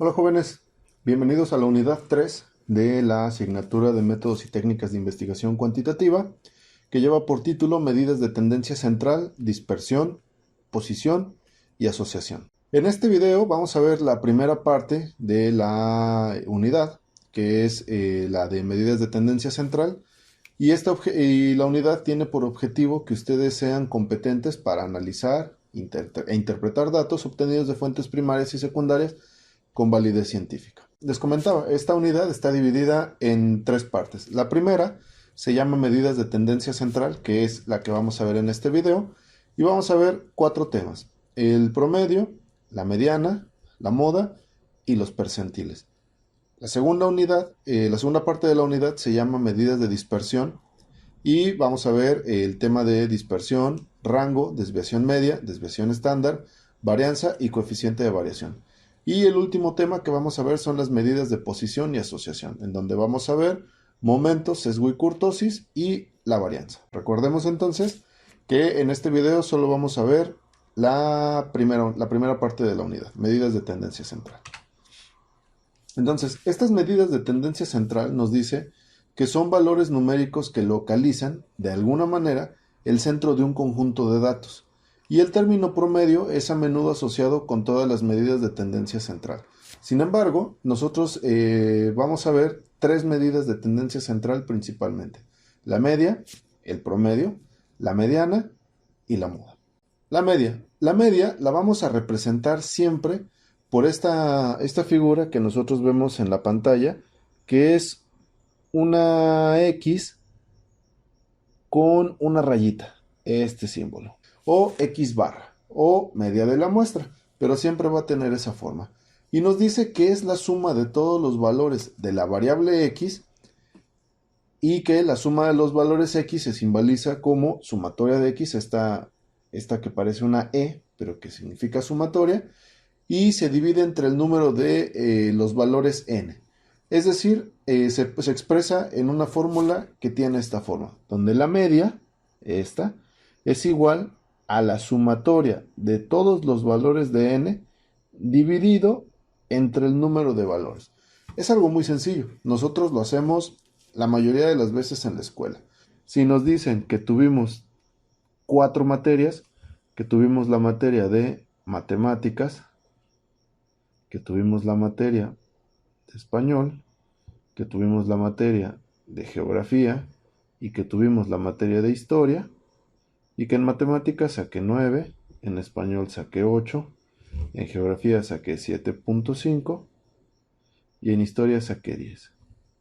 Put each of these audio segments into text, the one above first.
Hola jóvenes, bienvenidos a la unidad 3 de la asignatura de métodos y técnicas de investigación cuantitativa, que lleva por título medidas de tendencia central, dispersión, posición y asociación. En este video vamos a ver la primera parte de la unidad, que es la de medidas de tendencia central, y la unidad tiene por objetivo que ustedes sean competentes para analizar e interpretar datos obtenidos de fuentes primarias y secundarias con validez científica. Les comentaba, esta unidad está dividida en tres partes. La primera se llama medidas de tendencia central, que es la que vamos a ver en este video, y vamos a ver cuatro temas: el promedio, la mediana, la moda y los percentiles. La segunda parte de la unidad se llama medidas de dispersión, y vamos a ver el tema de dispersión, rango, desviación media, desviación estándar, varianza y coeficiente de variación. Y el último tema que vamos a ver son las medidas de posición y asociación, en donde vamos a ver momento, sesgo y kurtosis y la varianza. Recordemos entonces que en este video solo vamos a ver la primera parte de la unidad, medidas de tendencia central. Entonces, estas medidas de tendencia central nos dice que son valores numéricos que localizan, de alguna manera, el centro de un conjunto de datos. Y el término promedio es a menudo asociado con todas las medidas de tendencia central. Sin embargo, nosotros vamos a ver tres medidas de tendencia central principalmente: la media, el promedio, la mediana y la moda. La media la vamos a representar siempre por esta figura que nosotros vemos en la pantalla, que es una X con una rayita, este símbolo, o X barra, o media de la muestra, pero siempre va a tener esa forma. Y nos dice que es la suma de todos los valores de la variable X, y que la suma de los valores X se simboliza como sumatoria de X, esta que parece una E, pero que significa sumatoria, y se divide entre el número de los valores n. Es decir, se expresa en una fórmula que tiene esta forma, donde la media, esta, es igual a la sumatoria de todos los valores de n dividido entre el número de valores. Es algo muy sencillo. Nosotros lo hacemos la mayoría de las veces en la escuela. Si nos dicen que tuvimos 4 materias, que tuvimos la materia de matemáticas, que tuvimos la materia de español, que tuvimos la materia de geografía y que tuvimos la materia de historia, y que en matemáticas saqué 9, en español saqué 8, en geografía saqué 7.5 y en historia saqué 10.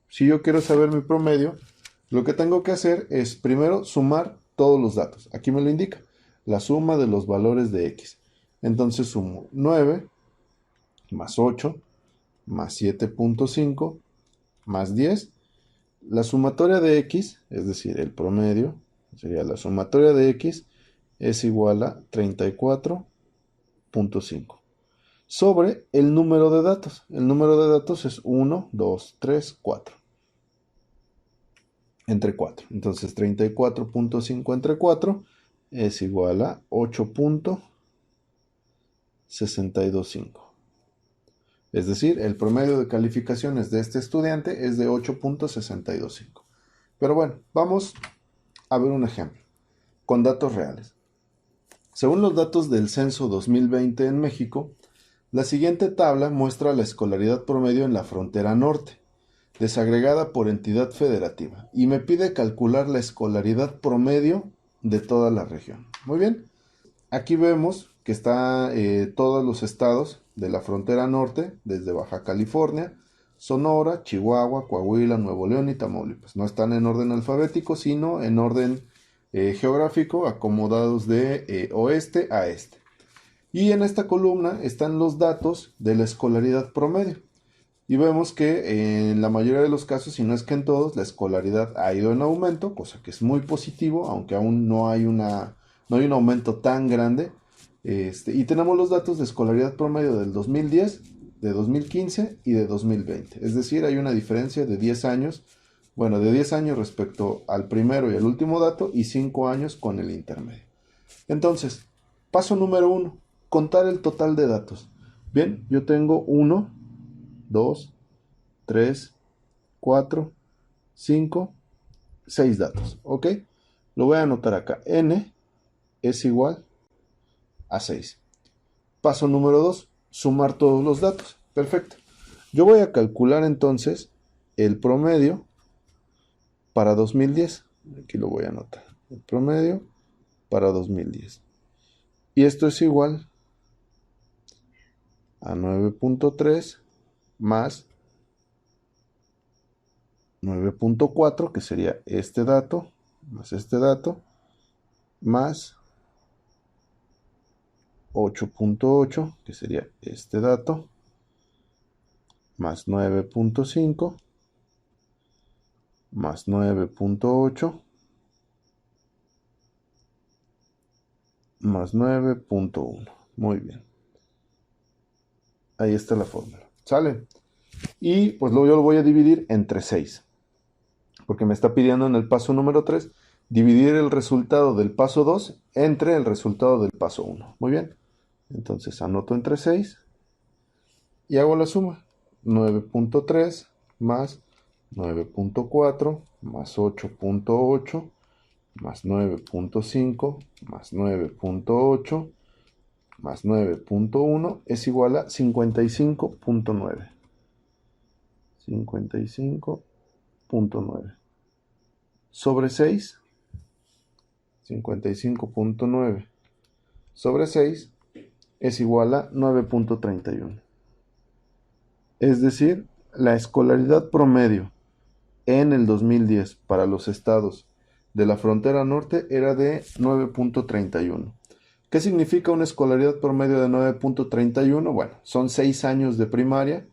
Si yo quiero saber mi promedio, lo que tengo que hacer es primero sumar todos los datos. Aquí me lo indica, la suma de los valores de X. Entonces sumo 9 más 8 más 7.5 más 10. La sumatoria de X, es decir, el promedio, sería la sumatoria de X, es igual a 34.5 sobre el número de datos. El número de datos es 1, 2, 3, 4. Entre 4. Entonces 34.5 entre 4 es igual a 8.625. Es decir, el promedio de calificaciones de este estudiante es de 8.625. Pero bueno, vamos a ver un ejemplo con datos reales. Según los datos del Censo 2020 en México, la siguiente tabla muestra la escolaridad promedio en la frontera norte, desagregada por entidad federativa, y me pide calcular la escolaridad promedio de toda la región. Muy bien, aquí vemos que están todos los estados de la frontera norte, desde Baja California, Sonora, Chihuahua, Coahuila, Nuevo León y Tamaulipas. No están en orden alfabético, sino en orden geográfico, acomodados de oeste a este. Y en esta columna están los datos de la escolaridad promedio. Y vemos que en la mayoría de los casos, si no es que en todos, la escolaridad ha ido en aumento, cosa que es muy positivo, aunque aún no hay un aumento tan grande. Y tenemos los datos de escolaridad promedio del 2010, de 2015 y de 2020. Es decir, hay una diferencia de 10 años, de 10 años respecto al primero y al último dato, y 5 años con el intermedio. Entonces, paso número 1, contar el total de datos. Bien, yo tengo 1, 2, 3, 4, 5, 6 datos. ¿Ok? Lo voy a anotar acá. N es igual a 6. Paso número 2, sumar todos los datos. Perfecto. Yo voy a calcular entonces el promedio para 2010. Aquí lo voy a anotar. El promedio para 2010. Y esto es igual a 9.3 más 9.4, que sería este dato, más 8.8, que sería este dato, más 9.5, más 9.8, más 9.1. Muy bien. Ahí está la fórmula. ¿Sale? Y pues yo lo voy a dividir entre 6. Porque me está pidiendo en el paso número 3 dividir el resultado del paso 2 entre el resultado del paso 1. Muy bien. Entonces anoto entre 6 y hago la suma. 9.3 más 9.4 más 8.8 más 9.5 más 9.8 más 9.1 es igual a 55.9. 55.9 sobre 6. 55.9 sobre 6 es igual a 9.31. Es decir, la escolaridad promedio en el 2010 para los estados de la frontera norte era de 9.31. ¿Qué significa una escolaridad promedio de 9.31? Bueno, son 6 años de primaria,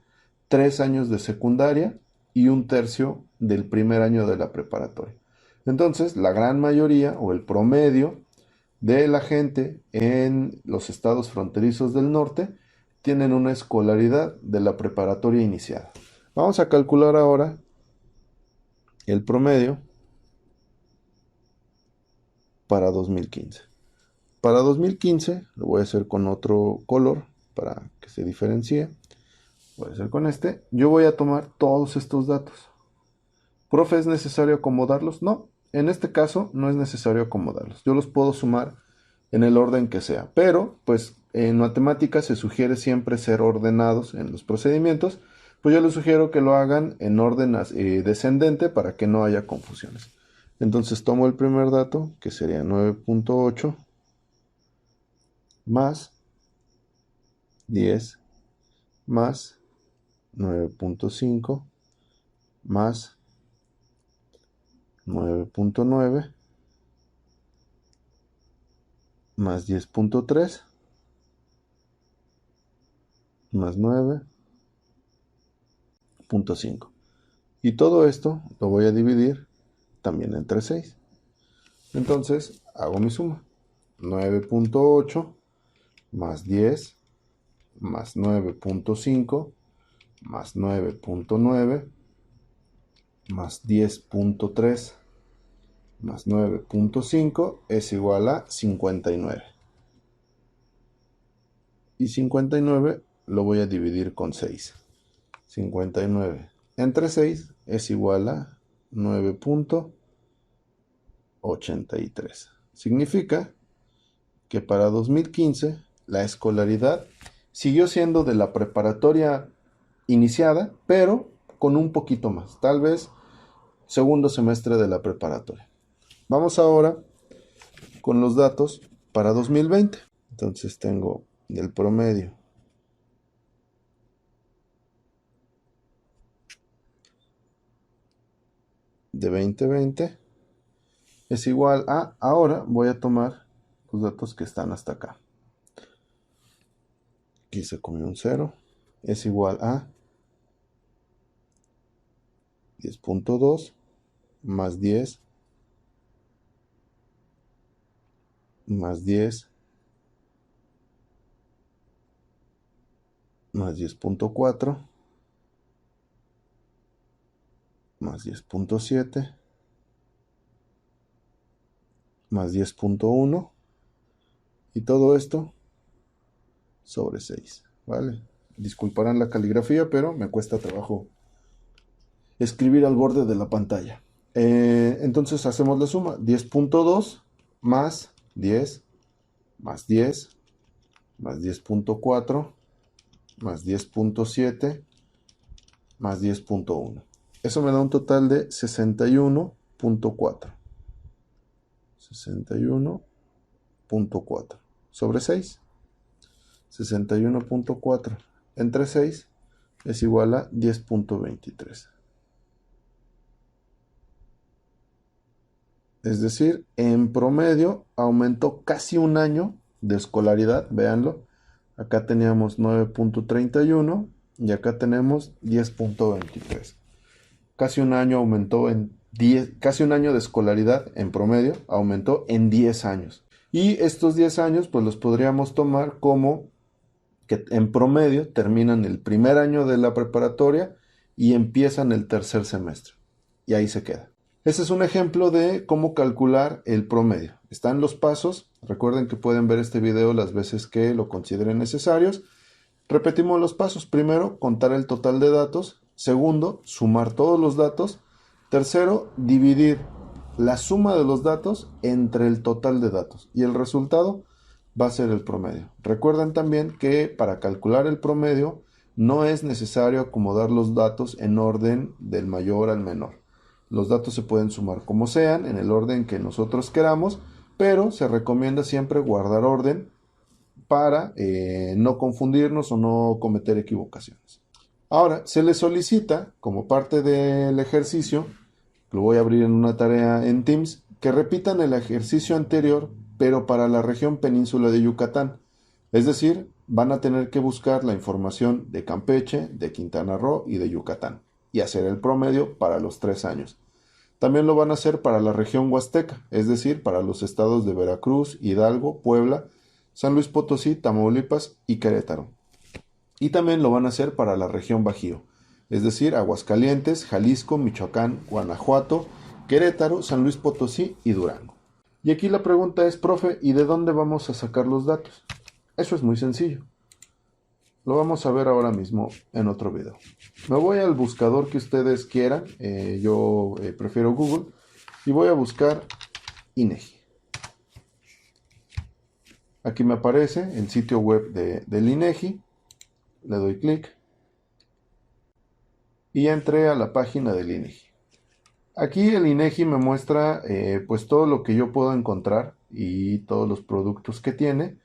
3 años de secundaria y un tercio del primer año de la preparatoria. Entonces, la gran mayoría o el promedio de la gente en los estados fronterizos del norte tienen una escolaridad de la preparatoria iniciada. Vamos a calcular ahora el promedio para 2015. Para 2015 lo voy a hacer con otro color para que se diferencie. Voy a hacer con este. Yo voy a tomar todos estos datos. ¿Profe, es necesario acomodarlos? No, en este caso no es necesario acomodarlos. Yo los puedo sumar en el orden que sea. Pero, pues, en matemáticas se sugiere siempre ser ordenados en los procedimientos. Pues yo les sugiero que lo hagan en orden descendente para que no haya confusiones. Entonces tomo el primer dato, que sería 9.8 más 10 más 9.5 más 9.9 más 10.3 más 9.5. Y todo esto lo voy a dividir también entre 6. Entonces hago mi suma. 9.8 más 10 más 9.5 más 9.9 más 10.3 más 9.5 es igual a 59. Y 59 lo voy a dividir con 6. 59 entre 6 es igual a 9.83. Significa que para 2015 la escolaridad siguió siendo de la preparatoria iniciada, pero con un poquito más, tal vez segundo semestre de la preparatoria. Vamos ahora con los datos para 2020. Entonces tengo el promedio de 2020 es igual a, ahora voy a tomar los datos que están hasta acá. Aquí se comió un 0, es igual a 10.2 más 10 más 10 más 10.4 más 10.7 más 10.1 y todo esto sobre 6, ¿vale? Disculparán la caligrafía, pero me cuesta trabajo escribir al borde de la pantalla. Entonces hacemos la suma. 10.2 más 10 más 10 más 10.4 más 10.7 más 10.1. Eso me da un total de 61.4. 61.4 sobre 6. 61.4 entre 6 es igual a 10.23. Es decir, en promedio aumentó casi un año de escolaridad, véanlo. Acá teníamos 9.31 y acá tenemos 10.23. Casi un año aumentó en 10, casi un año de escolaridad en promedio aumentó en 10 años. Y estos 10 años pues los podríamos tomar como que en promedio terminan el primer año de la preparatoria y empiezan el tercer semestre. Y ahí se queda. Este es un ejemplo de cómo calcular el promedio. Están los pasos. Recuerden que pueden ver este video las veces que lo consideren necesarios. Repetimos los pasos. Primero, contar el total de datos. Segundo, sumar todos los datos. Tercero, dividir la suma de los datos entre el total de datos. Y el resultado va a ser el promedio. Recuerden también que para calcular el promedio no es necesario acomodar los datos en orden del mayor al menor. Los datos se pueden sumar como sean, en el orden que nosotros queramos, pero se recomienda siempre guardar orden para no confundirnos o no cometer equivocaciones. Ahora, se les solicita, como parte del ejercicio, lo voy a abrir en una tarea en Teams, que repitan el ejercicio anterior, pero para la región península de Yucatán. Es decir, van a tener que buscar la información de Campeche, de Quintana Roo y de Yucatán, y hacer el promedio para los 3 años. También lo van a hacer para la región huasteca, es decir, para los estados de Veracruz, Hidalgo, Puebla, San Luis Potosí, Tamaulipas y Querétaro. Y también lo van a hacer para la región Bajío, es decir, Aguascalientes, Jalisco, Michoacán, Guanajuato, Querétaro, San Luis Potosí y Durango. Y aquí la pregunta es, profe, ¿y de dónde vamos a sacar los datos? Eso es muy sencillo. Lo vamos a ver ahora mismo en otro video. Me voy al buscador que ustedes quieran. Yo prefiero Google. Y voy a buscar INEGI. Aquí me aparece el sitio web del INEGI. Le doy clic. Y entré a la página del INEGI. Aquí el INEGI me muestra pues todo lo que yo puedo encontrar y todos los productos que tiene.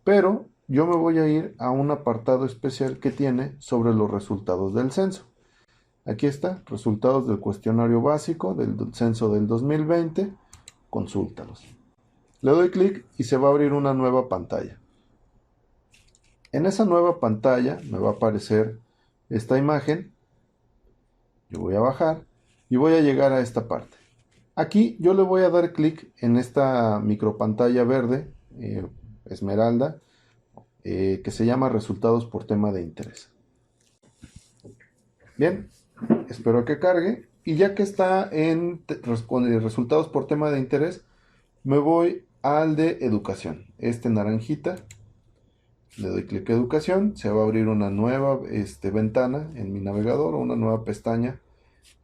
Pero yo me voy a ir a un apartado especial que tiene sobre los resultados del censo. Aquí está, resultados del cuestionario básico del censo del 2020, consúltalos. Le doy clic y se va a abrir una nueva pantalla. En esa nueva pantalla me va a aparecer esta imagen. Yo voy a bajar y voy a llegar a esta parte. Aquí yo le voy a dar clic en esta micropantalla verde, esmeralda, que se llama resultados por tema de interés. Bien, espero que cargue y ya que está en resultados por tema de interés, me voy al de educación, este naranjita. Le doy clic a educación, se va a abrir una nueva ventana en mi navegador o una nueva pestaña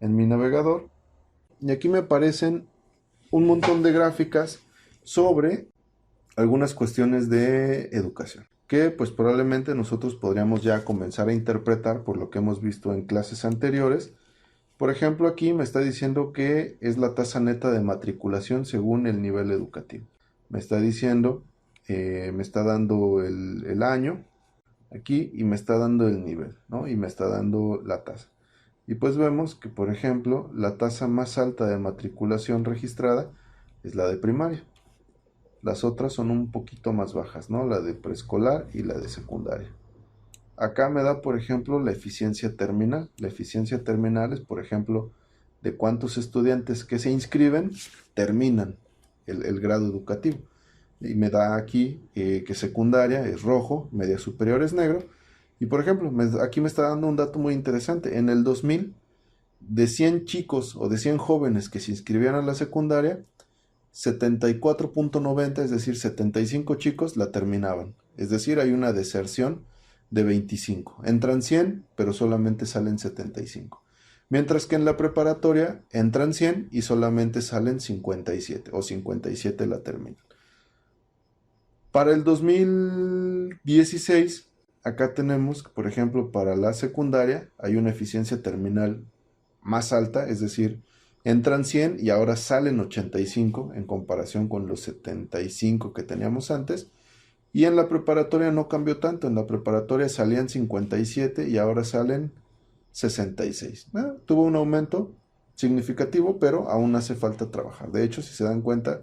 en mi navegador y aquí me aparecen un montón de gráficas sobre algunas cuestiones de educación que pues probablemente nosotros podríamos ya comenzar a interpretar por lo que hemos visto en clases anteriores. Por ejemplo, aquí me está diciendo que es la tasa neta de matriculación según el nivel educativo. Me está diciendo, me está dando el año aquí y me está dando el nivel, ¿no? Y me está dando la tasa. Y pues vemos que, por ejemplo, la tasa más alta de matriculación registrada es la de primaria. Las otras son un poquito más bajas, ¿no? La de preescolar y la de secundaria. Acá me da, por ejemplo, la eficiencia terminal. La eficiencia terminal es, por ejemplo, de cuántos estudiantes que se inscriben terminan el grado educativo. Y me da aquí que secundaria es rojo, media superior es negro. Y, por ejemplo, aquí me está dando un dato muy interesante. En el 2000, de 100 chicos o de 100 jóvenes que se inscribían a la secundaria, 74.90, es decir, 75 chicos la terminaban. Es decir, hay una deserción de 25. Entran 100, pero solamente salen 75. Mientras que en la preparatoria entran 100 y solamente salen 57 o 57 la terminan. Para el 2016, acá tenemos, por ejemplo, para la secundaria hay una eficiencia terminal más alta, es decir, entran 100 y ahora salen 85 en comparación con los 75 que teníamos antes. Y en la preparatoria no cambió tanto, en la preparatoria salían 57 y ahora salen 66. Tuvo un aumento significativo, pero aún hace falta trabajar. De hecho, si se dan cuenta,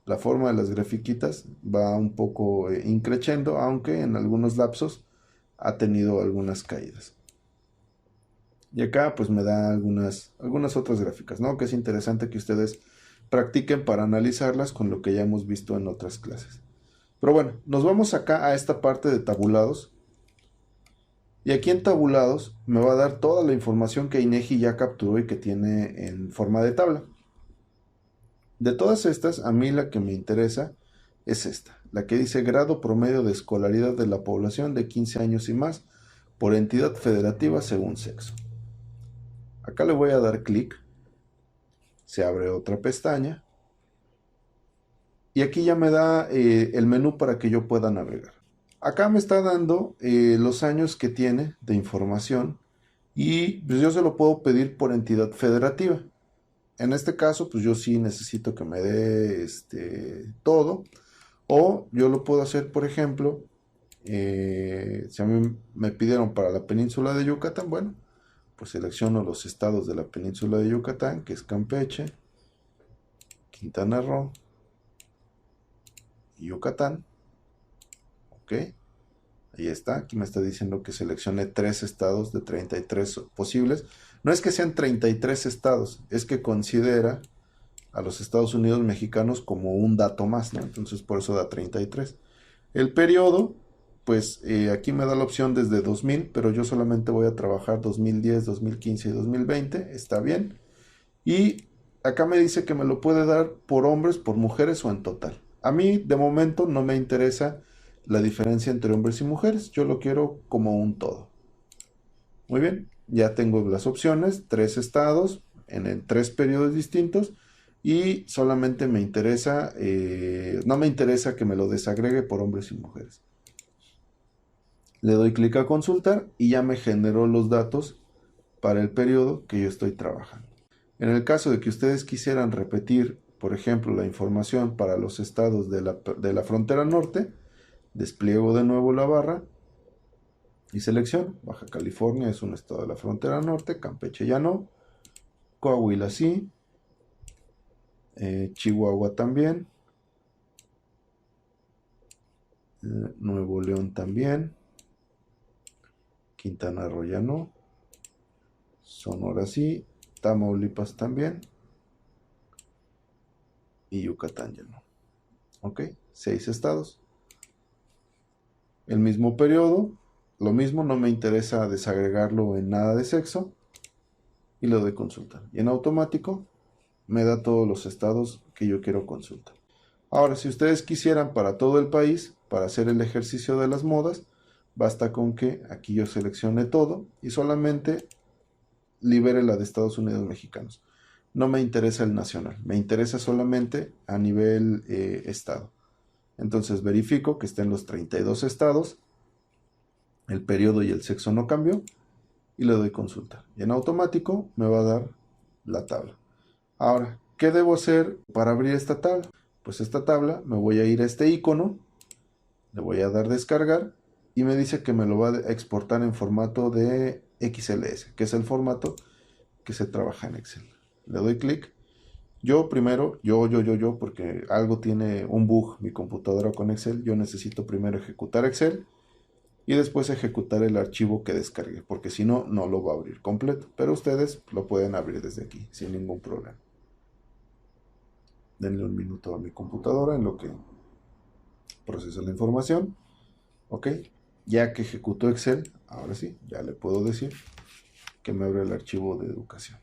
la forma de las grafiquitas va un poco increciendo, aunque en algunos lapsos ha tenido algunas caídas. Y acá pues me da algunas otras gráficas, ¿no? Que es interesante que ustedes practiquen para analizarlas con lo que ya hemos visto en otras clases. Pero bueno, nos vamos acá a esta parte de tabulados. Y aquí en tabulados me va a dar toda la información que INEGI ya capturó y que tiene en forma de tabla. De todas estas, a mí la que me interesa es esta, la que dice grado promedio de escolaridad de la población de 15 años y más por entidad federativa según sexo. Acá le voy a dar clic, se abre otra pestaña y aquí ya me da el menú para que yo pueda navegar. Acá me está dando los años que tiene de información y pues yo se lo puedo pedir por entidad federativa. En este caso, pues yo sí necesito que me dé todo. O yo lo puedo hacer, por ejemplo, si a mí me pidieron para la península de Yucatán, bueno, pues selecciono los estados de la península de Yucatán, que es Campeche, Quintana Roo y Yucatán. Ok, ahí está. Aquí me está diciendo que seleccione 3 estados de 33 posibles. No es que sean 33 estados, es que considera a los Estados Unidos mexicanos como un dato más, ¿no? Entonces por eso da 33. El periodo, pues aquí me da la opción desde 2000, pero yo solamente voy a trabajar 2010, 2015 y 2020, está bien. Y acá me dice que me lo puede dar por hombres, por mujeres o en total. A mí de momento no me interesa la diferencia entre hombres y mujeres, yo lo quiero como un todo. Muy bien, ya tengo las opciones, 3 estados en 3 periodos distintos. Y solamente me interesa, no me interesa que me lo desagregue por hombres y mujeres. Le doy clic a consultar y ya me generó los datos para el periodo que yo estoy trabajando. En el caso de que ustedes quisieran repetir, por ejemplo, la información para los estados de la frontera norte, despliego de nuevo la barra y selecciono. Baja California es un estado de la frontera norte, Campeche ya no, Coahuila sí, Chihuahua también, Nuevo León también, Quintana Roo ya no, Sonora sí, Tamaulipas también y Yucatán ya no. Ok, 6 estados. El mismo periodo, lo mismo, no me interesa desagregarlo en nada de sexo y le doy consultar. Y en automático me da todos los estados que yo quiero consultar. Ahora, si ustedes quisieran para todo el país, para hacer el ejercicio de las modas, basta con que aquí yo seleccione todo y solamente libere la de Estados Unidos mexicanos. No me interesa el nacional, me interesa solamente a nivel estado. Entonces verifico que estén los 32 estados, el periodo y el sexo no cambió y le doy consultar. Y en automático me va a dar la tabla. Ahora, ¿qué debo hacer para abrir esta tabla? Pues esta tabla me voy a ir a este icono, le voy a dar descargar y me dice que me lo va a exportar en formato de XLS, que es el formato que se trabaja en Excel. Le doy clic. Yo primero, porque algo tiene un bug mi computadora con Excel, yo necesito primero ejecutar Excel y después ejecutar el archivo que descargue, porque si no, no lo va a abrir completo. Pero ustedes lo pueden abrir desde aquí, sin ningún problema. Denle un minuto a mi computadora en lo que procesa la información. Ok, ya que ejecutó Excel, ahora sí, ya le puedo decir que me abre el archivo de educación.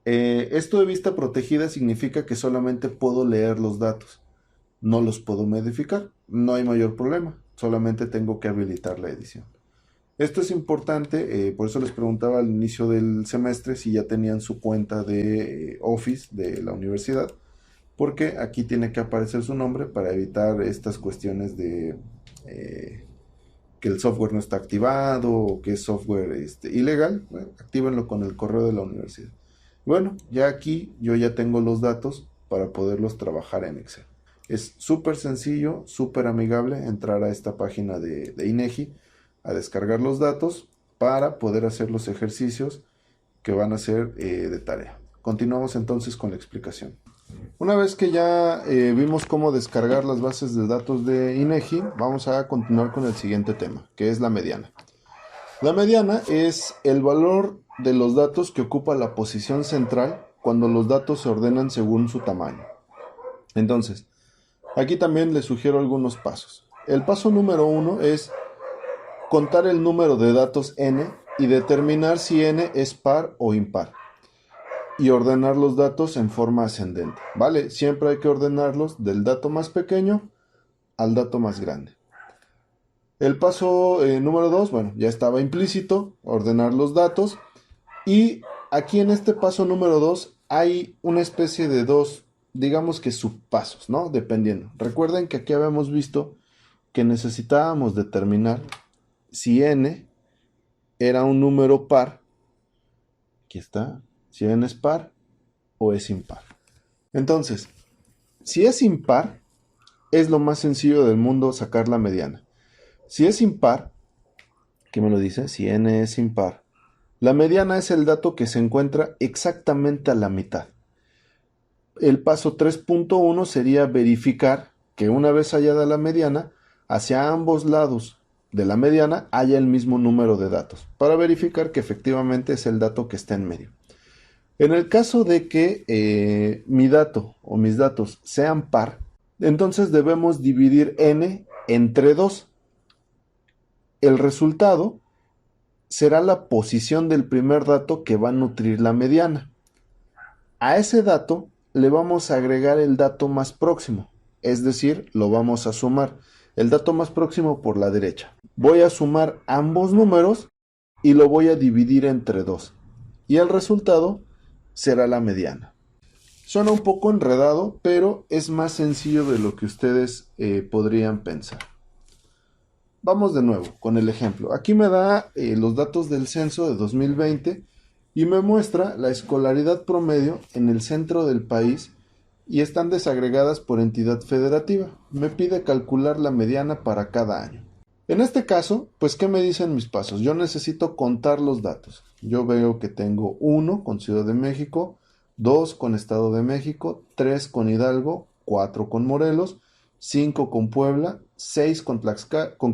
Esto de vista protegida significa que solamente puedo leer los datos. no los puedo modificar. No hay mayor problema, solamente tengo que habilitar la edición. Esto es importante, por eso les preguntaba al inicio del semestre si ya tenían su cuenta de Office de la universidad, porque aquí tiene que aparecer su nombre para evitar estas cuestiones de que el software no está activado o que es software ilegal. Bueno, actívenlo con el correo de la universidad. Bueno, ya aquí yo ya tengo los datos para poderlos trabajar en Excel. Es súper sencillo, súper amigable entrar a esta página de INEGI a descargar los datos para poder hacer los ejercicios que van a ser de tarea. Continuamos entonces con la explicación. Una vez que ya vimos cómo descargar las bases de datos de INEGI, vamos a continuar con el siguiente tema, que es la mediana. La mediana es el valor de los datos que ocupa la posición central cuando los datos se ordenan según su tamaño. Entonces, aquí también les sugiero algunos pasos. El paso número 1 es contar el número de datos n y determinar si n es par o impar. Y ordenar los datos en forma ascendente, ¿vale? Siempre hay que ordenarlos del dato más pequeño al dato más grande. El paso número 2, bueno, ya estaba implícito, ordenar los datos. Y aquí en este paso número 2 hay una especie de dos, digamos que subpasos, ¿no? Dependiendo. Recuerden que aquí habíamos visto que necesitábamos determinar si n era un número par. Aquí está. Si n es par o es impar. Entonces, si es impar, es lo más sencillo del mundo sacar la mediana. Si es impar, ¿qué me lo dice? Si n es impar, la mediana es el dato que se encuentra exactamente a la mitad. El paso 3.1 sería verificar que una vez hallada la mediana, hacia ambos lados de la mediana haya el mismo número de datos, para verificar que efectivamente es el dato que está en medio. En el caso de que mi dato o mis datos sean par, entonces debemos dividir n entre 2. El resultado será la posición del primer dato que va a nutrir la mediana. A ese dato le vamos a agregar el dato más próximo, es decir, lo vamos a sumar. El dato más próximo por la derecha. Voy a sumar ambos números y lo voy a dividir entre 2. Y el resultado será la mediana. Suena un poco enredado, pero es más sencillo de lo que ustedes podrían pensar. Vamos de nuevo con el ejemplo. Aquí me da los datos del censo de 2020 y me muestra la escolaridad promedio en el centro del país y están desagregadas por entidad federativa. Me pide calcular la mediana para cada año. En este caso, pues, ¿qué me dicen mis pasos? Yo necesito contar los datos. Yo veo que tengo 1 con Ciudad de México, 2 con Estado de México, 3 con Hidalgo, 4 con Morelos, 5 con Puebla, 6 con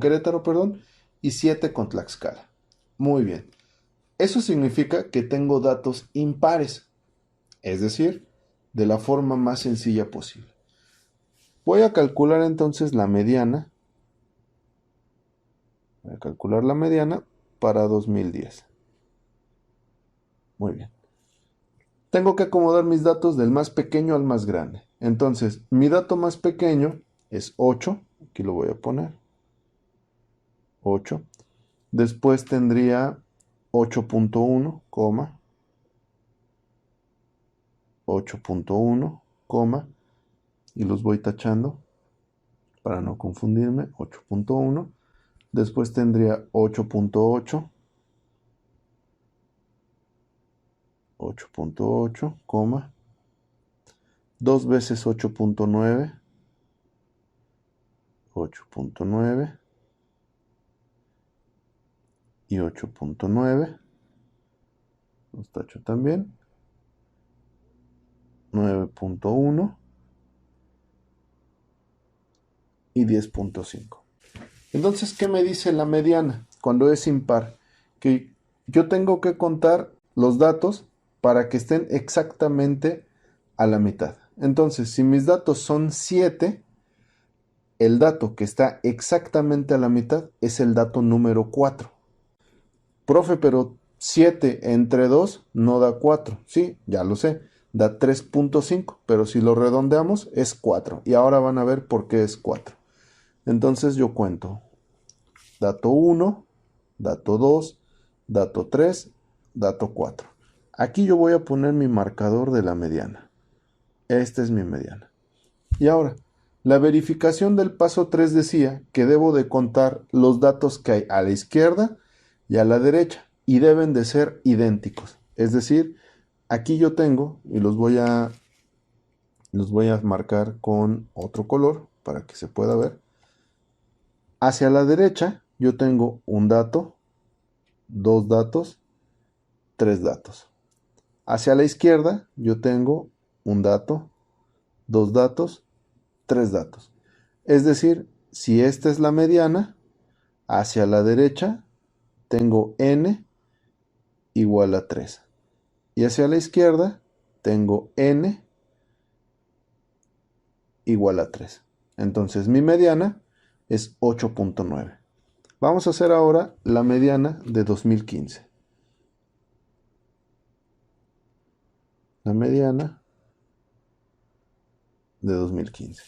Querétaro, y 7 con Tlaxcala. Muy bien. Eso significa que tengo datos impares, es decir, de la forma más sencilla posible. Voy a calcular entonces la mediana. Voy a calcular la mediana para 2010. Muy bien. Tengo que acomodar mis datos del más pequeño al más grande. Entonces, mi dato más pequeño es 8. Aquí lo voy a poner. 8. Después tendría 8.1, 8.1, y los voy tachando para no confundirme. 8.1. Después tendría 8.8, 8.8, 2 veces 8.9, 8.9 y 8.9. Los tacho también. 9.1 y 10.5. Entonces, ¿qué me dice la mediana cuando es impar? Que yo tengo que contar los datos para que estén exactamente a la mitad. Entonces, si mis datos son 7, el dato que está exactamente a la mitad es el dato número 4. Profe, pero 7 entre 2 no da 4. Sí, ya lo sé. da 3.5, pero si lo redondeamos es 4. Y ahora van a ver por qué es 4. Entonces yo cuento dato 1, dato 2, dato 3, dato 4. Aquí yo voy a poner mi marcador de la mediana. Esta es mi mediana. Y ahora, la verificación del paso 3 decía que debo de contar los datos que hay a la izquierda y a la derecha y deben de ser idénticos. Es decir, aquí yo tengo, y los voy a marcar con otro color para que se pueda ver. Hacia la derecha yo tengo un dato, dos datos, tres datos. Hacia la izquierda yo tengo un dato, dos datos, tres datos. Es decir, si esta es la mediana, hacia la derecha tengo n igual a 3. Y hacia la izquierda tengo n igual a 3. Entonces mi mediana es 8.9. Vamos a hacer ahora la mediana de 2015. La mediana de 2015.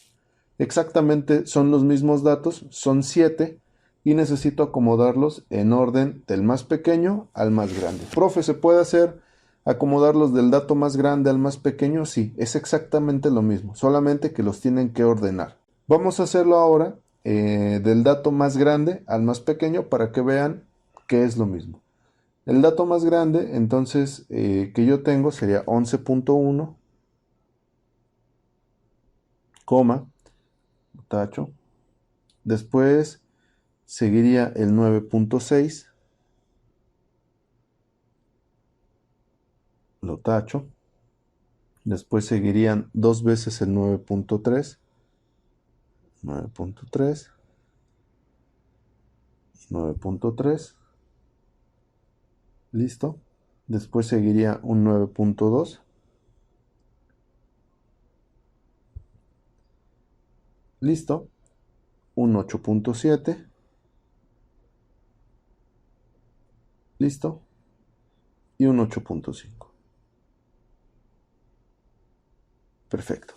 Exactamente son los mismos datos, son 7 y necesito acomodarlos en orden del más pequeño al más grande. Profe, ¿se puede hacer acomodarlos del dato más grande al más pequeño? Sí, es exactamente lo mismo, solamente que los tienen que ordenar. Vamos a hacerlo ahora del dato más grande al más pequeño para que vean que es lo mismo. El dato más grande, entonces, que yo tengo sería 11.1, coma, tacho. Después seguiría el 9.6, lo tacho. Después seguirían dos veces el 9.3, 9.3 y 9.3. Listo. Después seguiría un 9.2. Listo. Un 8.7. Listo. Y un 8.5. Perfecto.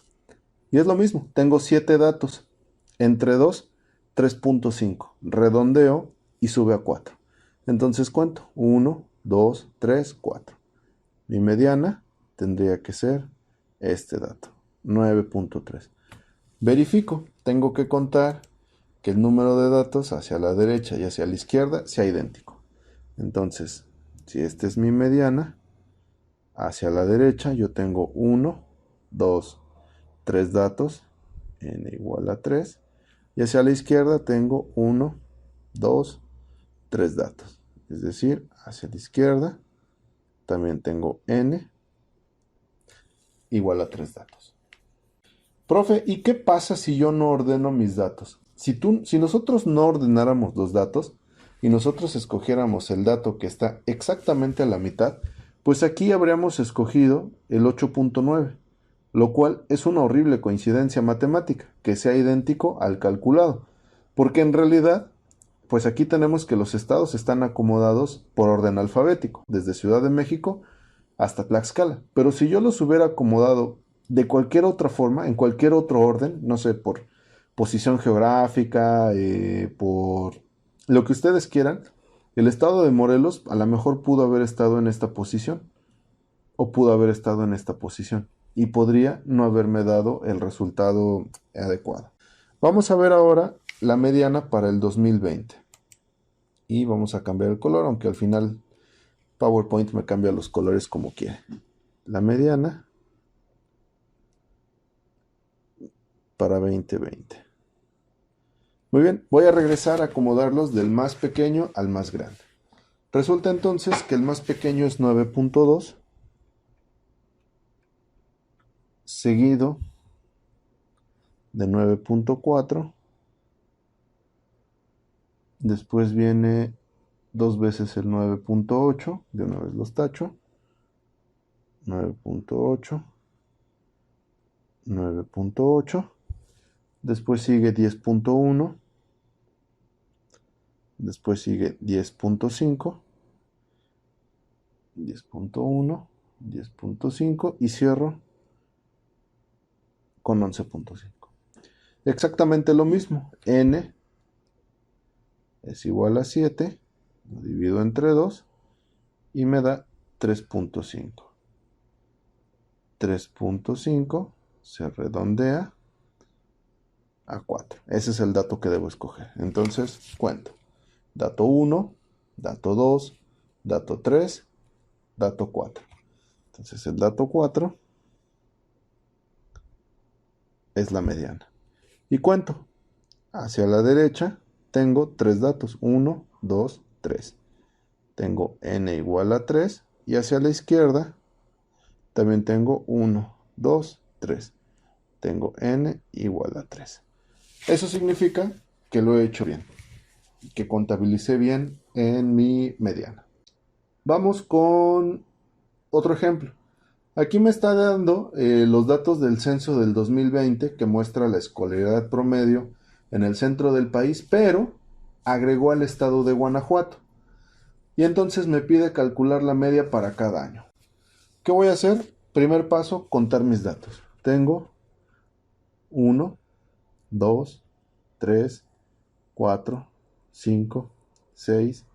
Y es lo mismo. Tengo 7 datos. Entre 2, 3.5. Redondeo y sube a 4. Entonces cuento. 1, 2, 3, 4. Mi mediana tendría que ser este dato. 9.3. Verifico. Tengo que contar que el número de datos hacia la derecha y hacia la izquierda sea idéntico. Entonces, si esta es mi mediana, hacia la derecha yo tengo 1, 2, 3 datos, n igual a 3, y hacia la izquierda tengo 1, 2, 3 datos. Es decir, hacia la izquierda también tengo n igual a 3 datos. Profe, ¿y qué pasa si yo no ordeno mis datos? Si nosotros no ordenáramos los datos y nosotros escogiéramos el dato que está exactamente a la mitad, pues aquí habríamos escogido el 8.9, lo cual es una horrible coincidencia matemática, que sea idéntico al calculado, porque en realidad, pues aquí tenemos que los estados están acomodados por orden alfabético, desde Ciudad de México hasta Tlaxcala, pero si yo los hubiera acomodado de cualquier otra forma, en cualquier otro orden, no sé, por posición geográfica, por lo que ustedes quieran, el estado de Morelos a lo mejor pudo haber estado en esta posición o pudo haber estado en esta posición y podría no haberme dado el resultado adecuado. Vamos a ver ahora la mediana para el 2020 y vamos a cambiar el color, aunque al final PowerPoint me cambia los colores como quiere. La mediana para 2020. Muy bien, voy a regresar a acomodarlos del más pequeño al más grande. Resulta entonces que el más pequeño es 9.2, seguido de 9.4, después viene dos veces el 9.8, de una vez los tacho, 9.8, 9.8, después sigue 10.1, después sigue 10.5, 10.1, 10.5 y cierro con 11.5. Exactamente lo mismo. N es igual a 7, lo divido entre 2 y me da 3.5. 3.5 se redondea a 4. Ese es el dato que debo escoger. Entonces, cuento. Dato 1, dato 2, dato 3, dato 4. Entonces, el dato 4 es la mediana. Y cuento. Hacia la derecha tengo 3 datos. 1, 2, 3. Tengo n igual a 3. Y hacia la izquierda también tengo 1, 2, 3. Tengo n igual a 3. Eso significa que lo he hecho bien, que contabilicé bien en mi mediana. Vamos con otro ejemplo. Aquí me está dando los datos del censo del 2020 que muestra la escolaridad promedio en el centro del país, pero agregó al estado de Guanajuato. Y entonces me pide calcular la media para cada año. ¿Qué voy a hacer? Primer paso, contar mis datos. Tengo 1, 2, 3, 4, 5, 6,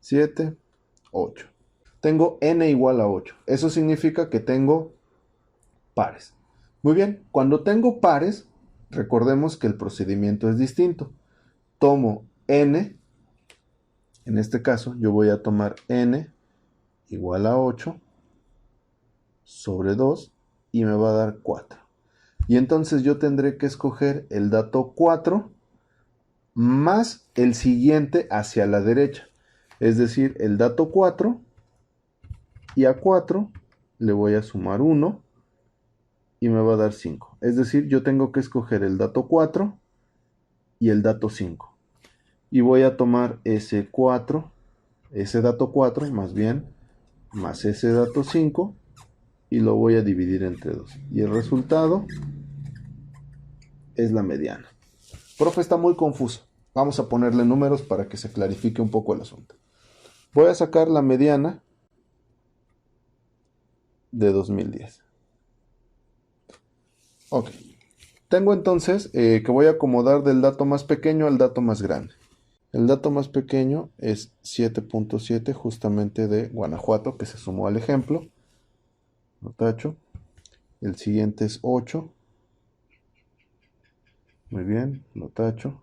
7, 8. Tengo n igual a 8. Eso significa que tengo pares. Muy bien, cuando tengo pares, recordemos que el procedimiento es distinto. Tomo n, en este caso yo voy a tomar n igual a 8 sobre 2 y me va a dar 4. Y entonces yo tendré que escoger el dato 4 más el siguiente hacia la derecha. Es decir, el dato 4 y a 4 le voy a sumar 1 y me va a dar 5. Es decir, yo tengo que escoger el dato 4 y el dato 5. Y voy a tomar ese dato 4 más bien, más ese dato 5 y lo voy a dividir entre 2. Y el resultado es la mediana. Profe, está muy confuso. Vamos a ponerle números para que se clarifique un poco el asunto. Voy a sacar la mediana de 2010. Ok. Tengo entonces que voy a acomodar del dato más pequeño al dato más grande. El dato más pequeño es 7.7 justamente de Guanajuato, que se sumó al ejemplo. Lo tacho. El siguiente es 8. Muy bien, lo tacho.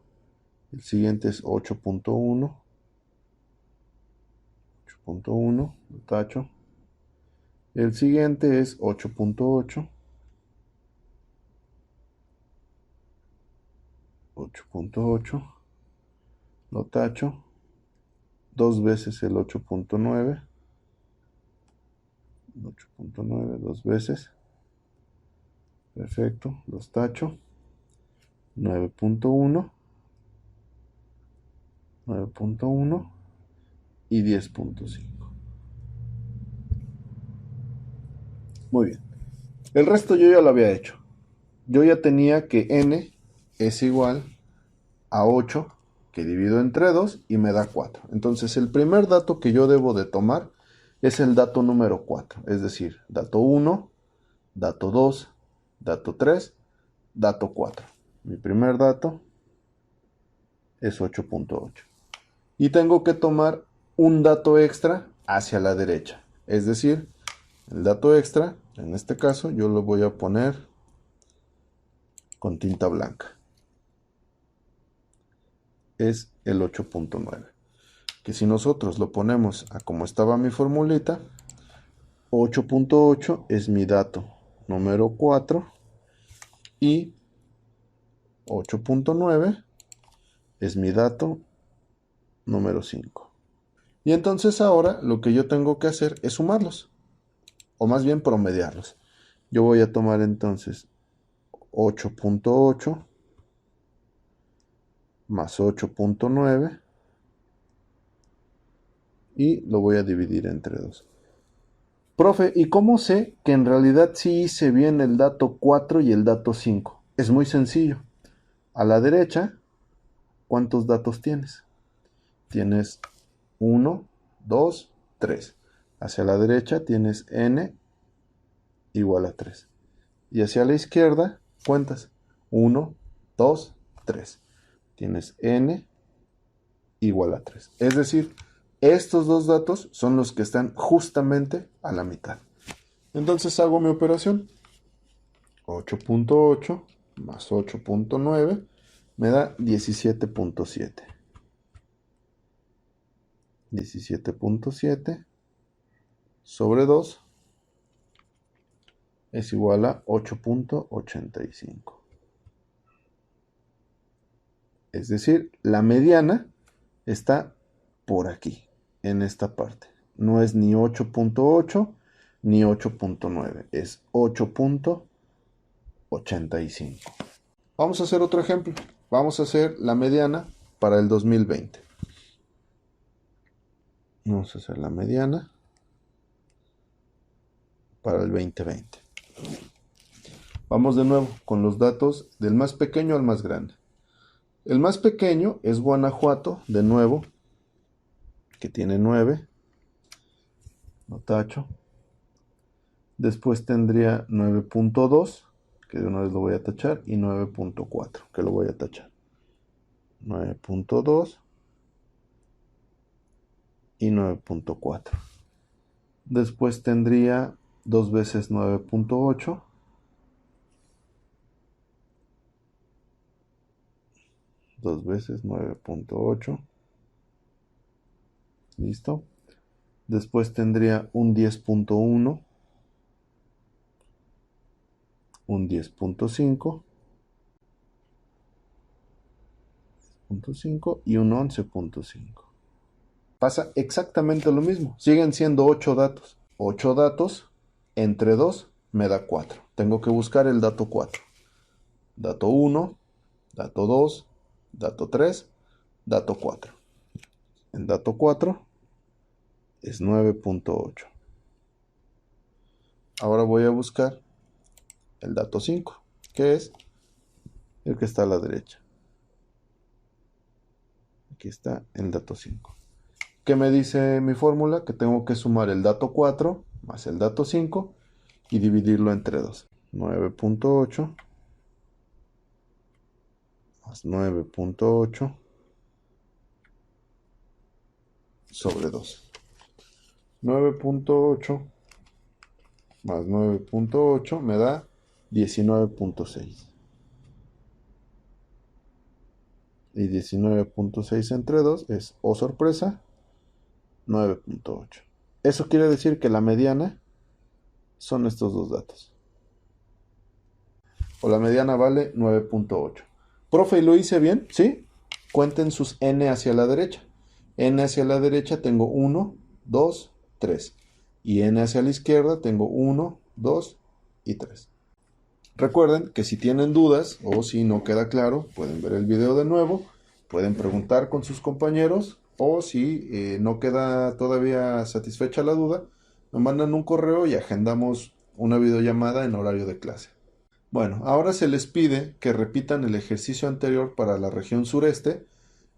El siguiente es 8.1. 8.1, lo tacho. El siguiente es 8.8. 8.8. Lo tacho. Dos veces el 8.9. 8.9, dos veces. Perfecto, los tacho. 9.1. 9.1 y 10.5. Muy bien. El resto yo ya lo había hecho. Yo ya tenía que n es igual a 8 que divido entre 2 y me da 4. Entonces el primer dato que yo debo de tomar es el dato número 4. Es decir, dato 1, dato 2, dato 3, dato 4. Mi primer dato es 8.8. Y tengo que tomar un dato extra hacia la derecha. Es decir, el dato extra, en este caso, yo lo voy a poner con tinta blanca. Es el 8.9. Que si nosotros lo ponemos a como estaba mi formulita, 8.8 es mi dato número 4 y 8.9 es mi dato número 5. Y entonces ahora lo que yo tengo que hacer es sumarlos, o más bien promediarlos. Yo voy a tomar entonces 8.8 más 8.9 y lo voy a dividir entre 2. Profe, ¿y cómo sé que en realidad sí hice bien el dato 4 y el dato 5? Es muy sencillo. A la derecha, ¿cuántos datos tienes? Tienes 1, 2, 3. Hacia la derecha tienes n igual a 3. Y hacia la izquierda cuentas 1, 2, 3. Tienes n igual a 3. Es decir, estos dos datos son los que están justamente a la mitad. Entonces hago mi operación. 8.8 más 8.9 me da 17.7. 17.7 sobre 2 es igual a 8.85. Es decir, la mediana está por aquí, en esta parte. No es ni 8.8 ni 8.9, es 8.85. Vamos a hacer otro ejemplo. Vamos a hacer la mediana para el 2020. Vamos a hacer la mediana para el 2020. Vamos de nuevo con los datos del más pequeño al más grande. El más pequeño es Guanajuato, de nuevo, que tiene 9. Lo tacho. Después tendría 9.2, que de una vez lo voy a tachar, y 9.4, que lo voy a tachar. 9.2 y 9.4. Después tendría 2 veces 9.8. 2 veces 9.8. Listo. Después tendría un 10.1. Un 10.5. Y un 11.5. Pasa exactamente lo mismo. Siguen siendo 8 datos. 8 datos entre 2 me da 4. Tengo que buscar el dato 4. Dato 1, dato 2, dato 3, dato 4. El dato 4 es 9.8. Ahora voy a buscar el dato 5, que es el que está a la derecha. Aquí está el dato 5. ¿Qué me dice mi fórmula? Que tengo que sumar el dato 4 más el dato 5 y dividirlo entre 2. 9.8 más 9.8 sobre 2. 9.8 más 9.8 me da 19.6. Y 19.6 entre 2 es, oh sorpresa, 9.8. Eso quiere decir que la mediana son estos dos datos. O la mediana vale 9.8. Profe, ¿y lo hice bien? ¿Sí? Cuenten sus n hacia la derecha. N hacia la derecha tengo 1, 2, 3. Y n hacia la izquierda tengo 1, 2 y 3. Recuerden que si tienen dudas o si no queda claro, pueden ver el video de nuevo, pueden preguntar con sus compañeros o si no queda todavía satisfecha la duda, me mandan un correo y agendamos una videollamada en horario de clase. Bueno, ahora se les pide que repitan el ejercicio anterior para la región sureste,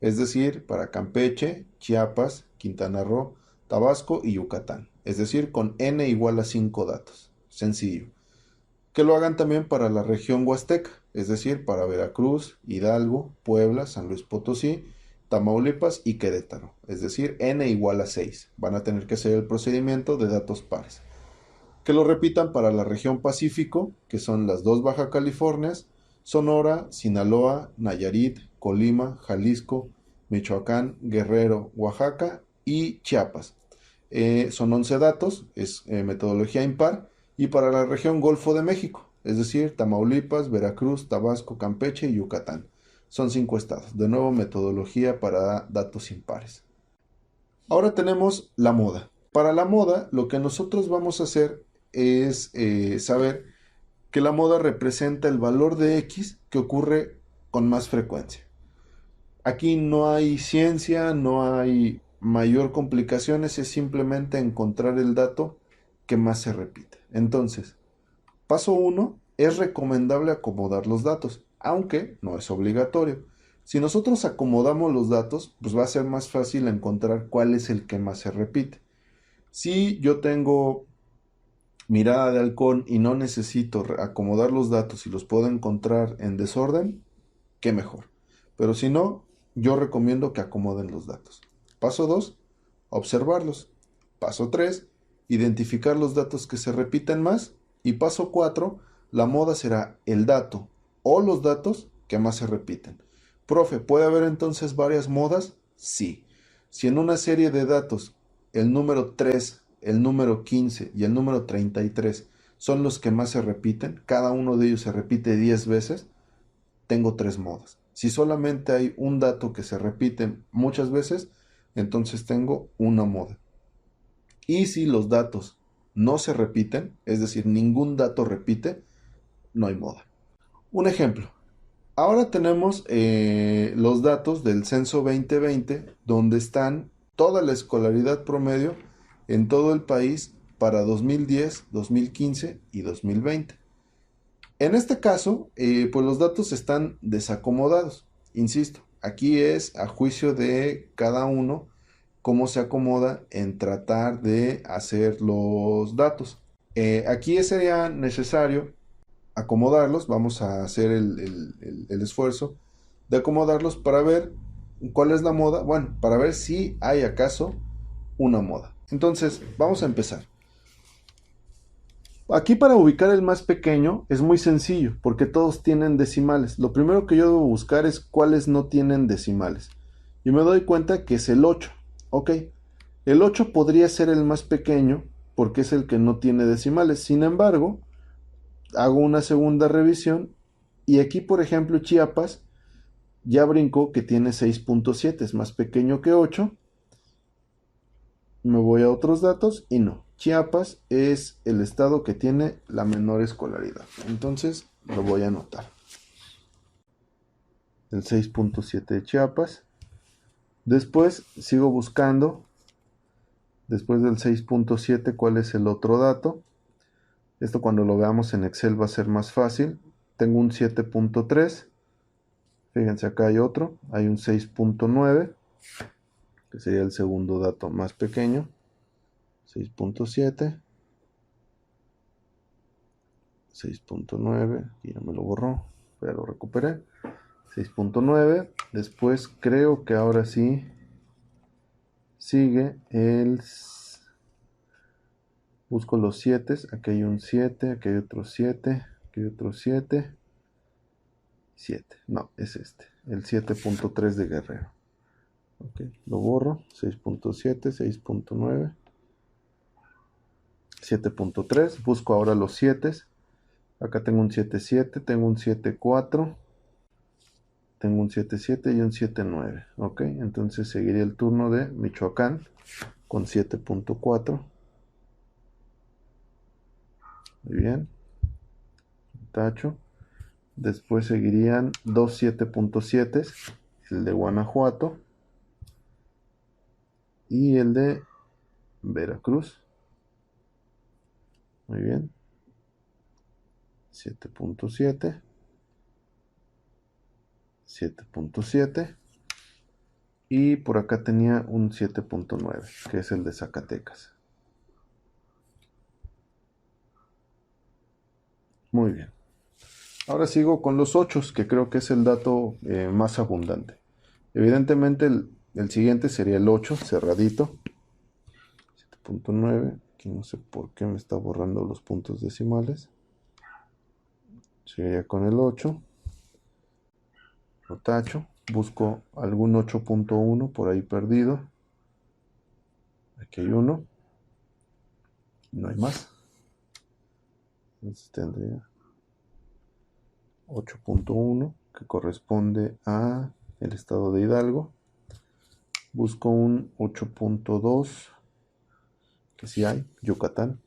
es decir, para Campeche, Chiapas, Quintana Roo, Tabasco y Yucatán, es decir, con n igual a 5 datos. Sencillo. Que lo hagan también para la región huasteca, es decir, para Veracruz, Hidalgo, Puebla, San Luis Potosí, Tamaulipas y Querétaro, es decir, n igual a 6. Van a tener que hacer el procedimiento de datos pares. Que lo repitan para la región Pacífico, que son las 2 Baja Californias, Sonora, Sinaloa, Nayarit, Colima, Jalisco, Michoacán, Guerrero, Oaxaca y Chiapas. Son 11 datos, es metodología impar. Y para la región Golfo de México, es decir, Tamaulipas, Veracruz, Tabasco, Campeche y Yucatán. Son 5 estados. De nuevo, metodología para datos impares. Ahora tenemos la moda. Para la moda, lo que nosotros vamos a hacer es saber que la moda representa el valor de X que ocurre con más frecuencia. Aquí no hay ciencia, no hay mayor complicaciones, es simplemente encontrar el dato que más se repite. Entonces, paso 1, es recomendable acomodar los datos, aunque no es obligatorio. Si nosotros acomodamos los datos, pues va a ser más fácil encontrar cuál es el que más se repite. Si yo tengo mirada de halcón y no necesito acomodar los datos y los puedo encontrar en desorden, qué mejor. Pero si no, yo recomiendo que acomoden los datos. Paso 2, observarlos. Paso 3, identificar los datos que se repiten más. Y paso 4, la moda será el dato o los datos que más se repiten. Profe, ¿puede haber entonces varias modas? Sí. Si en una serie de datos el número 3, el número 15 y el número 33 son los que más se repiten, cada uno de ellos se repite 10 veces, tengo 3 modas. Si solamente hay un dato que se repite muchas veces, entonces tengo una moda. Y si los datos no se repiten, es decir, ningún dato repite, no hay moda. Un ejemplo. Ahora tenemos los datos del censo 2020, donde están toda la escolaridad promedio en todo el país para 2010, 2015 y 2020. En este caso, pues los datos están desacomodados. Insisto, aquí es a juicio de cada uno cómo se acomoda en tratar de hacer los datos. Aquí sería necesario acomodarlos, vamos a hacer el esfuerzo de acomodarlos para ver cuál es la moda, bueno, para ver si hay acaso una moda. Entonces, vamos a empezar. Aquí para ubicar el más pequeño es muy sencillo, porque todos tienen decimales. Lo primero que yo debo buscar es cuáles no tienen decimales. Y me doy cuenta que es el 8. Ok, el 8 podría ser el más pequeño, porque es el que no tiene decimales. Sin embargo, hago una segunda revisión y aquí, por ejemplo, Chiapas ya brincó que tiene 6.7, es más pequeño que 8. Me voy a otros datos y no. Chiapas es el estado que tiene la menor escolaridad. Entonces lo voy a anotar. El 6.7 de Chiapas. Después sigo buscando, después del 6.7, cuál es el otro dato. Esto cuando lo veamos en Excel va a ser más fácil. Tengo un 7.3. Fíjense, acá hay otro. Hay un 6.9, que sería el segundo dato más pequeño. 6.7. 6.9, aquí ya me lo borró, pero lo recuperé. 6.9, después creo que ahora sí sigue el... Busco los 7, aquí hay un 7, aquí hay otro 7, aquí hay otro 7. 7, no, es este, el 7.3 de Guerrero. Ok, lo borro, 6.7, 6.9, 7.3, busco ahora los 7. Acá tengo un 7.7, tengo un 7.4. Tengo un 7.7 y un 7.9. Ok, entonces seguiría el turno de Michoacán con 7.4. Muy bien. Tacho. Después seguirían dos 7.7, el de Guanajuato y el de Veracruz. Muy bien. 7.7. 7.7. Y por acá tenía un 7.9, que es el de Zacatecas. Muy bien. Ahora sigo con los 8, que creo que es el dato más abundante. Evidentemente el siguiente sería el 8, cerradito. 7.9. Aquí no sé por qué me está borrando los puntos decimales. Seguiría con el 8. Lo tacho. Busco algún 8.1 por ahí perdido. Aquí hay uno. No hay más. Entonces tendría 8.1, que corresponde a el estado de Hidalgo. Busco un 8.2, que sí hay, Yucatán.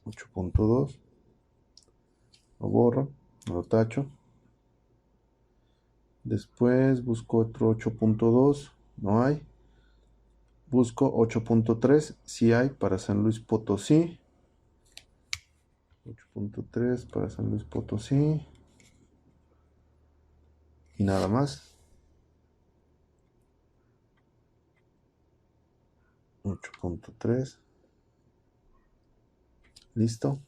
8.2. Lo borro, lo tacho. Después busco otro 8.2, no hay. Busco 8.3, sí hay para San Luis Potosí. 8.3 para San Luis Potosí. Y nada más. 8.3. Listo.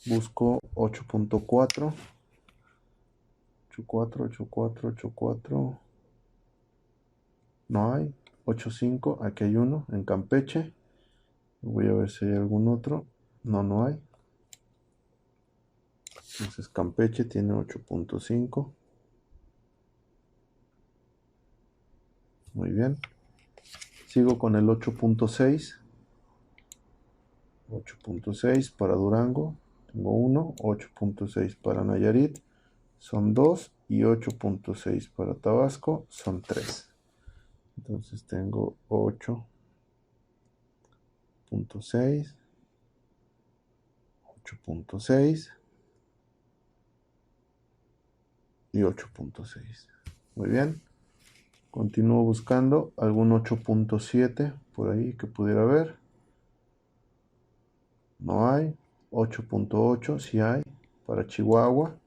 Busco 8.4. 8.4. No hay. 8.5. Aquí hay uno en Campeche. Voy a ver si hay algún otro. No hay. Entonces Campeche tiene 8.5. Muy bien. Sigo con el 8.6. 8.6 para Durango. Tengo uno. 8.6 para Nayarit. Son 2. Y 8.6 para Tabasco. Son 3. Entonces tengo 8.6. 8.6. Y 8.6. Muy bien. Continúo buscando algún 8.7 por ahí que pudiera haber. No hay. 8.8 sí hay para Chihuahua.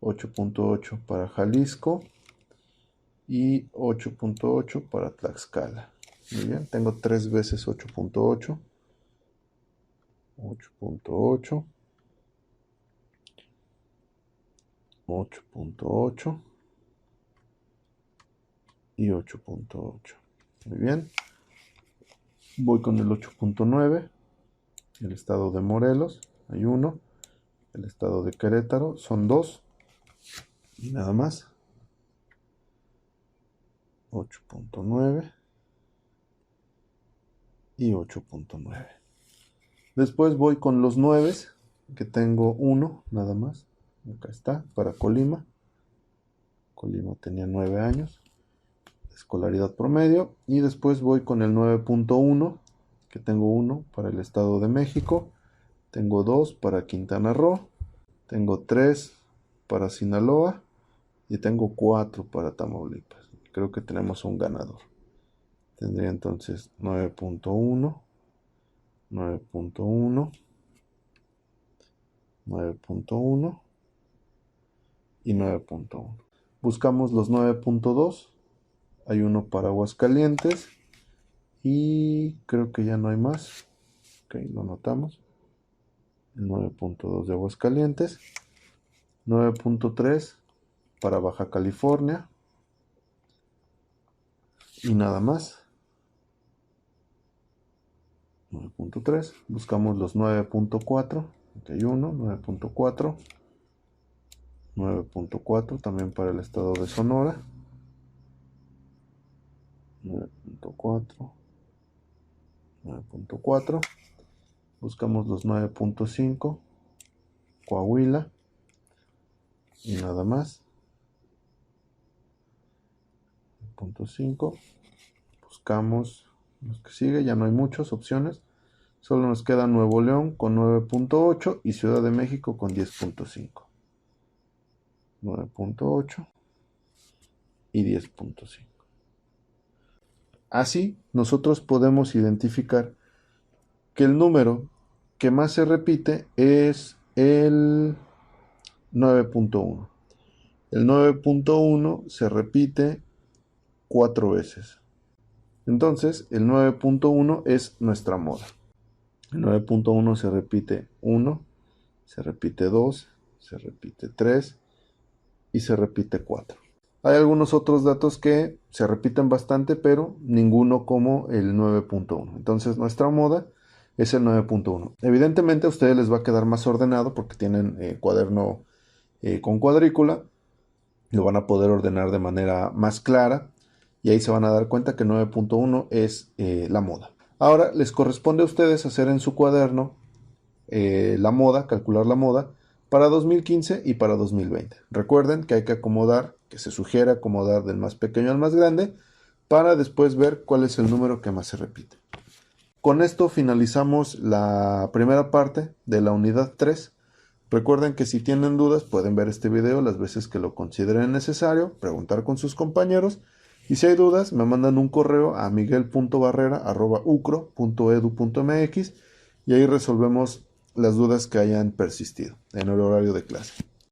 8.8 para Jalisco. Y 8.8 para Tlaxcala. Muy bien. Tengo 3 veces 8.8. 8.8. 8.8. Y 8.8. Muy bien. Voy con el 8.9. El estado de Morelos. Hay uno. El estado de Querétaro. Son 2. Y nada más. 8.9. Y 8.9. Después voy con los 9. Que tengo uno. Nada más. Acá está. Para Colima. Colima tenía 9 años. Escolaridad promedio. Y después voy con el 9.1, que tengo uno para el Estado de México. Tengo 2 para Quintana Roo. Tengo 3 para Sinaloa. Y tengo 4 para Tamaulipas. Creo que tenemos un ganador. Tendría entonces 9.1, 9.1, 9.1 y 9.1. Buscamos los 9.2. Hay uno para Aguascalientes. Y creo que ya no hay más. Ok, lo anotamos. El 9.2 de Aguascalientes. 9.3 para Baja California. Y nada más. 9.3. Buscamos los 9.4. Aquí hay uno. 9.4. 9.4 también para el estado de Sonora. 9.4. 9.4. Buscamos los 9.5. Coahuila. Y nada más. 9.5. Buscamos los que sigue. Ya no hay muchas opciones. Solo nos queda Nuevo León con 9.8 y Ciudad de México con 10.5. 9.8 y 10.5. Así, nosotros podemos identificar que el número que más se repite es el 9.1. El 9.1 se repite 4 veces. Entonces, el 9.1 es nuestra moda. El 9.1 se repite 1, se repite 2, se repite 3 y se repite 4. Hay algunos otros datos que se repiten bastante, pero ninguno como el 9.1. Entonces nuestra moda es el 9.1. Evidentemente a ustedes les va a quedar más ordenado porque tienen cuaderno con cuadrícula. Lo van a poder ordenar de manera más clara y ahí se van a dar cuenta que 9.1 es la moda. Ahora les corresponde a ustedes hacer en su cuaderno la moda, calcular la moda para 2015 y para 2020. Recuerden que hay que acomodar, que se sugiere acomodar del más pequeño al más grande para después ver cuál es el número que más se repite. Con esto finalizamos la primera parte de la unidad 3. Recuerden que si tienen dudas pueden ver este video las veces que lo consideren necesario, preguntar con sus compañeros y si hay dudas me mandan un correo a miguel.barrera@ucro.edu.mx y ahí resolvemos las dudas que hayan persistido en el horario de clase.